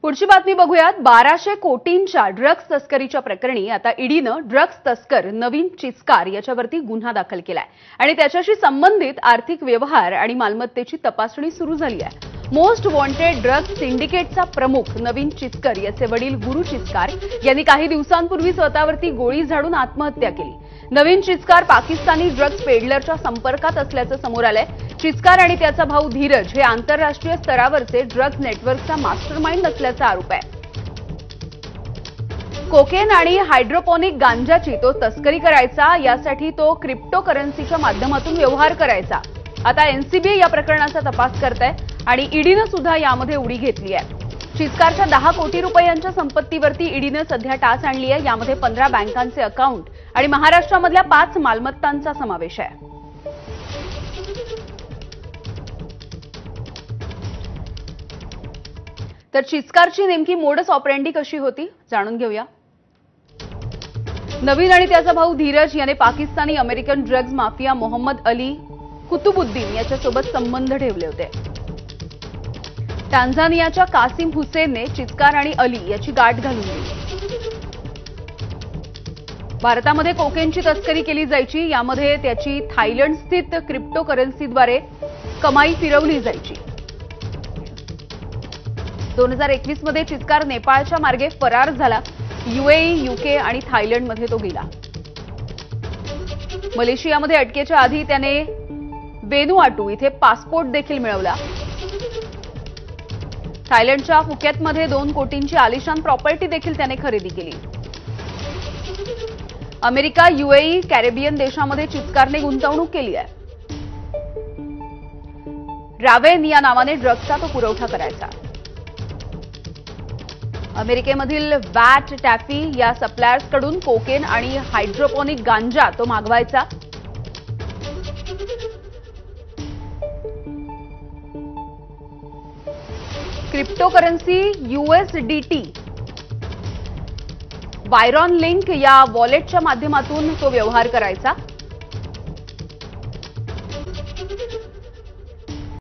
पुढची बातमी बघूयात। 1200 कोटींच्या ड्रग्ज तस्करीच्या प्रकरणी आता ईडीनं ड्रग्ज तस्कर नवीन चिचकार याच्यावरती गुन्हा दाखल केलाय आणि त्याच्याशी संबंधित आर्थिक व्यवहार आणि मालमत्तेची तपासणी सुरू झाली आहे। मोस्ट वॉन्टेड ड्रग्ज सिंडिकेटचा प्रमुख नवीन चिचकर याचे वडील गुरु चिचकार यांनी काही दिवसांपूर्वी स्वतःवरती गोळी झाडून आत्महत्या केली। नवीन चिचकार पाकिस्तानी ड्रग्ज पेडलरच्या संपर्कात असल्याचं समोर आलंय। चिचकार आणि त्याचा भाऊ धीरज हे आंतरराष्ट्रीय स्तरावरचे ड्रग्ज नेटवर्कचा मास्टरमाइंड असल्याचा आरोप आहे। कोकेन आणि हायड्रोपोनिक गांजाची तो तस्करी करायचा, यासाठी तो क्रिप्टोकरन्सीच्या माध्यमातून व्यवहार करायचा। आता एनसीबी या प्रकरणाचा तपास करते आणि ईडीनं सुद्धा यामध्ये उडी घेतली आहे। चिचकारच्या 10 कोटी रुपयांच्या संपत्तीवरती ईडीनं सध्या टाच आणली आहे। यामध्ये 15 बँकांचे अकाउंट आणि महाराष्ट्रामधल्या 5 मालमत्तांचा समावेश आहे। तर चिचकारची नेमकी मोडस ऑपरेंडी कशी होती जाणून घेऊया। नवीन आणि त्याचा भाऊ धीरज याने Pakistani American drugs mafia Mohammad Ali Qutubuddin याच्यासोबत संबंध ठेवले होते। टांझानियाच्या कासिम हुसेनने चिचकार आणि अली याची गाठ घालून दिली। भारतामध्ये कोकेनची तस्करी केली जायची, यामध्ये त्याची थायलंड स्थित क्रिप्टोकरन्सीद्वारे कमाई फिरवली जायची। 2021 मध्ये चिचकार नेपाळच्या मार्गे फरार झाला। यूएई, यूके आणि थायलंडमध्ये तो गेला। मलेशियामध्ये अटकेच्या आधी त्याने वेनुआटू इथे पासपोर्ट देखील मिळवला। थायलंडच्या फुकेतमध्ये 2 कोटींची आलिशान प्रॉपर्टी देखील त्याने खरेदी केली। अमेरिका, यूएई, कॅरेबियन देशांमध्ये चिचकारने गुंतवणूक केली आहे। रावेन या नावाने ड्रग्जचा तो पुरवठा करायचा। अमेरिकेमधील वॅट टॅफी या सप्लायर्सकडून कोकेन आणि हायड्रोपोनिक गांजा तो मागवायचा। क्रिप्टोकरन्सी यूएसडीटी वायरॉन लिंक या वॉलेटच्या माध्यमातून तो व्यवहार करायचा।